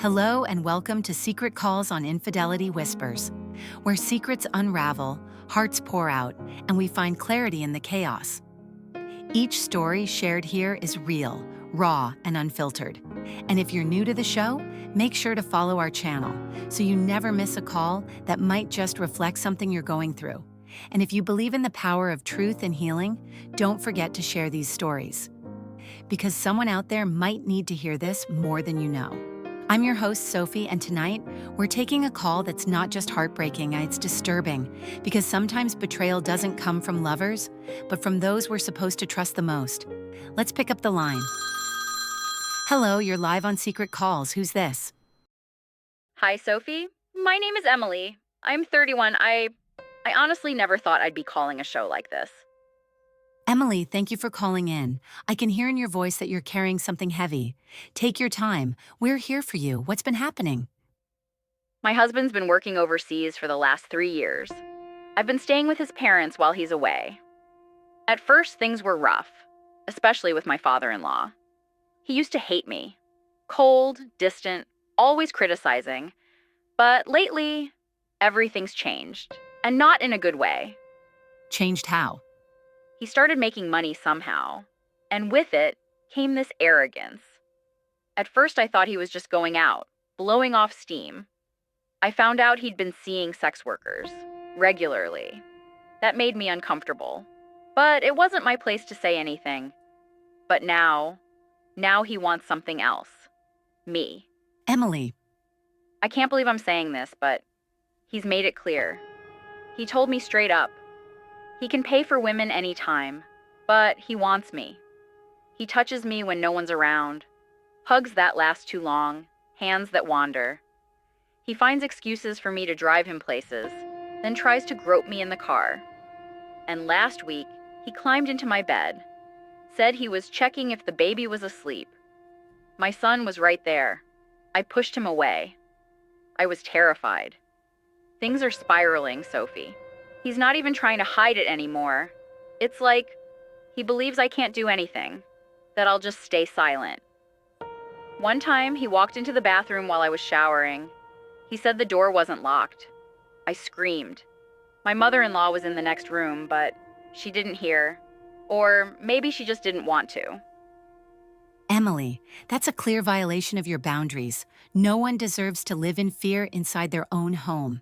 Hello and welcome to Secret Calls on Infidelity Whispers, where secrets unravel, hearts pour out, and we find clarity in the chaos. Each story shared here is real, raw, and unfiltered. And if you're new to the show, make sure to follow our channel so you never miss a call that might just reflect something you're going through. And if you believe in the power of truth and healing, don't forget to share these stories, because someone out there might need to hear this more than you know. I'm your host, Sophie, and tonight, we're taking a call that's not just heartbreaking, it's disturbing, because sometimes betrayal doesn't come from lovers, but from those we're supposed to trust the most. Let's pick up the line. Hello, you're live on Secret Calls. Who's this? Hi, Sophie. My name is Emily. I'm 31. I honestly never thought I'd be calling a show like this. Emily, thank you for calling in. I can hear in your voice that you're carrying something heavy. Take your time. We're here for you. What's been happening? My husband's been working overseas for the last 3 years. I've been staying with his parents while he's away. At first, things were rough, especially with my father-in-law. He used to hate me. Cold, distant, always criticizing. But lately, everything's changed, and not in a good way. Changed how? He started making money somehow, and with it came this arrogance. At first, I thought he was just going out, blowing off steam. I found out he'd been seeing sex workers regularly. That made me uncomfortable, but it wasn't my place to say anything. But now he wants something else. Me. Emily. I can't believe I'm saying this, but he's made it clear. He told me straight up. He can pay for women anytime, but he wants me. He touches me when no one's around, hugs that last too long, hands that wander. He finds excuses for me to drive him places, then tries to grope me in the car. And last week, he climbed into my bed, said he was checking if the baby was asleep. My son was right there. I pushed him away. I was terrified. Things are spiraling, Sophie. He's not even trying to hide it anymore. It's like he believes I can't do anything, that I'll just stay silent. One time, he walked into the bathroom while I was showering. He said the door wasn't locked. I screamed. My mother-in-law was in the next room, but she didn't hear. Or maybe she just didn't want to. Emily, that's a clear violation of your boundaries. No one deserves to live in fear inside their own home.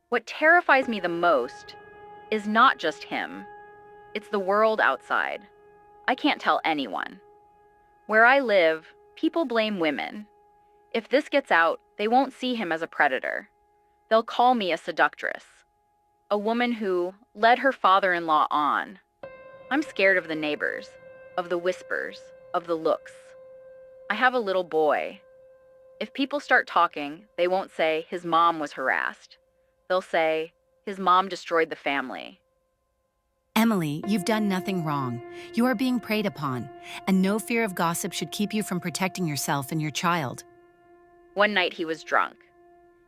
What terrifies me the most is not just him. It's the world outside. I can't tell anyone. Where I live, people blame women. If this gets out, they won't see him as a predator. They'll call me a seductress, a woman who led her father-in-law on. I'm scared of the neighbors, of the whispers, of the looks. I have a little boy. If people start talking, they won't say his mom was harassed. They'll say his mom destroyed the family. Emily, you've done nothing wrong. You are being preyed upon, and no fear of gossip should keep you from protecting yourself and your child. One night he was drunk.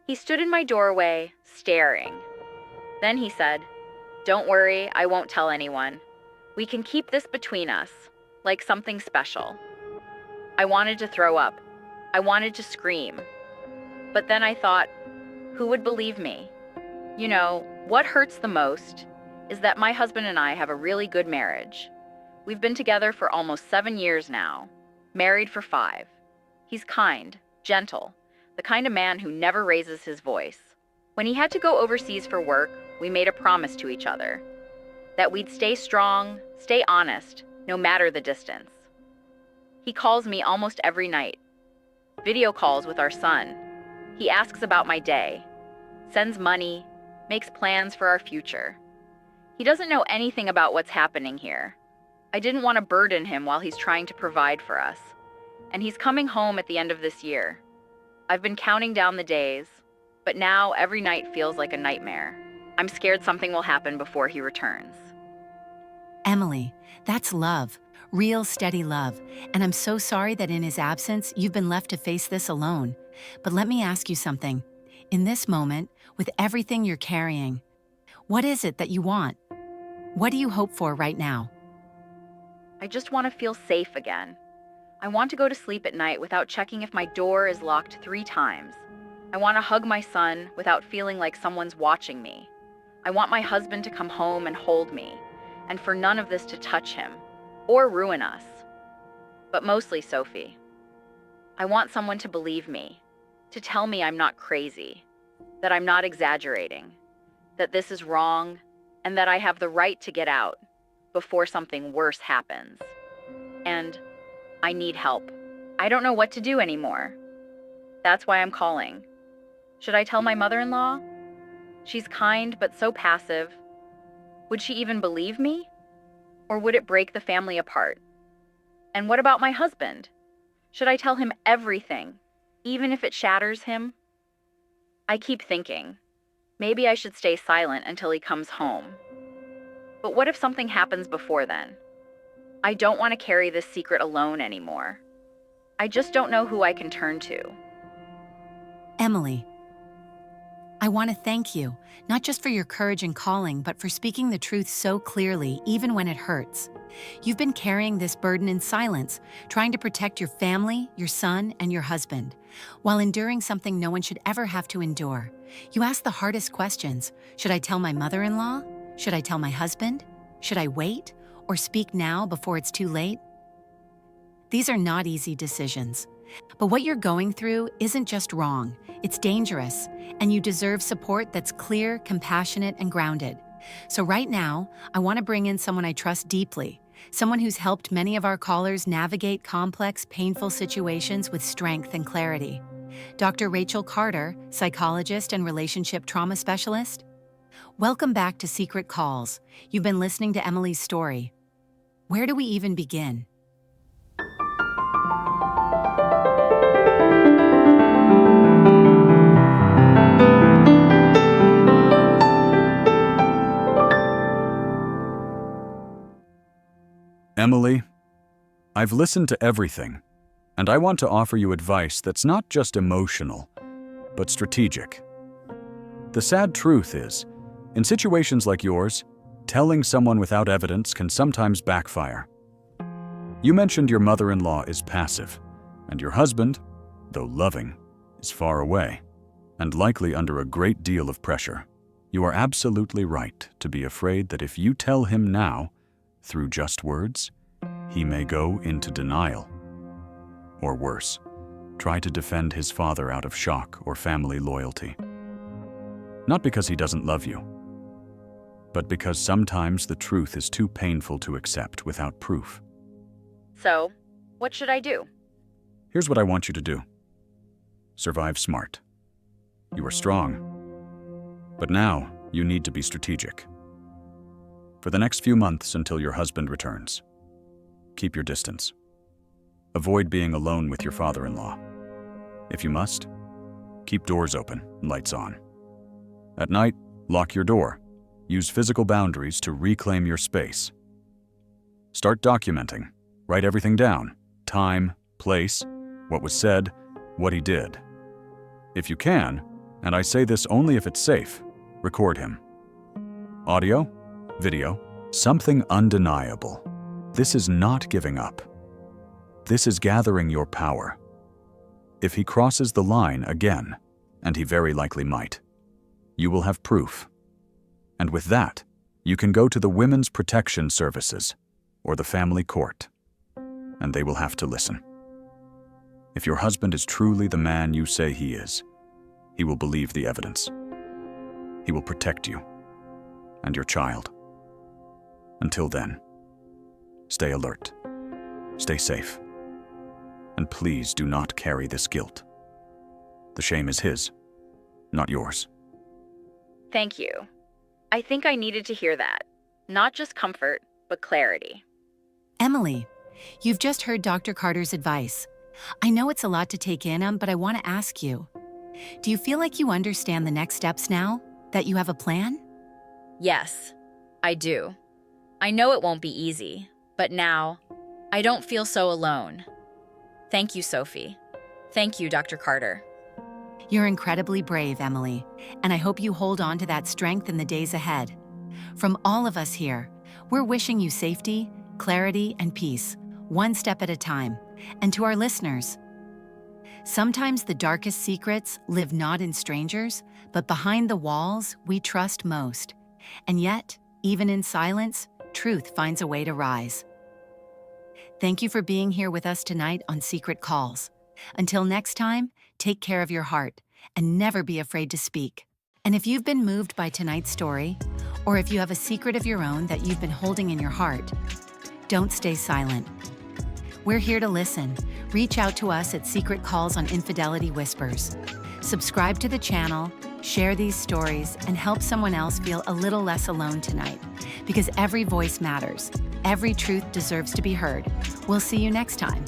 He stood in my doorway, staring. Then he said, "Don't worry, I won't tell anyone. We can keep this between us, like something special." I wanted to throw up. I wanted to scream. But then I thought, who would believe me? You know, what hurts the most is that my husband and I have a really good marriage. We've been together for almost 7 years now, married for 5. He's kind, gentle, the kind of man who never raises his voice. When he had to go overseas for work, we made a promise to each other that we'd stay strong, stay honest, no matter the distance. He calls me almost every night, video calls with our son. He asks about my day, sends money, makes plans for our future. He doesn't know anything about what's happening here. I didn't want to burden him while he's trying to provide for us. And he's coming home at the end of this year. I've been counting down the days, but now every night feels like a nightmare. I'm scared something will happen before he returns. Emily, that's love, real steady love, and I'm so sorry that in his absence, you've been left to face this alone. But let me ask you something. In this moment, with everything you're carrying, what is it that you want? What do you hope for right now? I just want to feel safe again. I want to go to sleep at night without checking if my door is locked 3 times. I want to hug my son without feeling like someone's watching me. I want my husband to come home and hold me, and for none of this to touch him or ruin us. But mostly, Sophie, I want someone to believe me, to tell me I'm not crazy, that I'm not exaggerating, that this is wrong, and that I have the right to get out before something worse happens. And I need help. I don't know what to do anymore. That's why I'm calling. Should I tell my mother-in-law? She's kind but so passive. Would she even believe me? Or would it break the family apart? And what about my husband? Should I tell him everything, even if it shatters him? I keep thinking, maybe I should stay silent until he comes home. But what if something happens before then? I don't want to carry this secret alone anymore. I just don't know who I can turn to. Emily, I want to thank you, not just for your courage in calling, but for speaking the truth so clearly, even when it hurts. You've been carrying this burden in silence, trying to protect your family, your son, and your husband, while enduring something no one should ever have to endure. You ask the hardest questions. Should I tell my mother-in-law? Should I tell my husband? Should I wait? Or speak now before it's too late? These are not easy decisions. But what you're going through isn't just wrong, it's dangerous, and you deserve support that's clear, compassionate, and grounded. So right now, I want to bring in someone I trust deeply, someone who's helped many of our callers navigate complex, painful situations with strength and clarity. Dr. Rachel Carter, psychologist and relationship trauma specialist. Welcome back to Secret Calls. You've been listening to Emily's story. Where do we even begin? Emily, I've listened to everything, and I want to offer you advice that's not just emotional, but strategic. The sad truth is, in situations like yours, telling someone without evidence can sometimes backfire. You mentioned your mother-in-law is passive, and your husband, though loving, is far away, and likely under a great deal of pressure. You are absolutely right to be afraid that if you tell him now, through just words, he may go into denial. Or worse, try to defend his father out of shock or family loyalty. Not because he doesn't love you, but because sometimes the truth is too painful to accept without proof. So, what should I do? Here's what I want you to do. Survive smart. You are strong. But now, you need to be strategic. For the next few months until your husband returns, keep your distance. Avoid being alone with your father-in-law. If you must, keep doors open and lights on. At night, lock your door. Use physical boundaries to reclaim your space. Start documenting. Write everything down. Time, place, what was said, what he did. If you can, and I say this only if it's safe, record him. Audio, video, something undeniable. This is not giving up. This is gathering your power. If he crosses the line again, and he very likely might, you will have proof. And with that, you can go to the Women's Protection Services or the family court, and they will have to listen. If your husband is truly the man you say he is, he will believe the evidence. He will protect you and your child. Until then, stay alert, stay safe, and please do not carry this guilt. The shame is his, not yours. Thank you. I think I needed to hear that. Not just comfort, but clarity. Emily, you've just heard Dr. Carter's advice. I know it's a lot to take in, but I want to ask you, do you feel like you understand the next steps now? That you have a plan? Yes, I do. I know it won't be easy, but now, I don't feel so alone. Thank you, Sophie. Thank you, Dr. Carter. You're incredibly brave, Emily, and I hope you hold on to that strength in the days ahead. From all of us here, we're wishing you safety, clarity, and peace, one step at a time. And to our listeners, sometimes the darkest secrets live not in strangers, but behind the walls we trust most. And yet, even in silence, truth finds a way to rise. Thank you for being here with us tonight on Secret Calls. Until next time, take care of your heart and never be afraid to speak. And if you've been moved by tonight's story, or if you have a secret of your own that you've been holding in your heart, don't stay silent. We're here to listen. Reach out to us at Secret Calls on Infidelity Whispers. Subscribe to the channel, share these stories, and help someone else feel a little less alone tonight. Because every voice matters. Every truth deserves to be heard. We'll see you next time.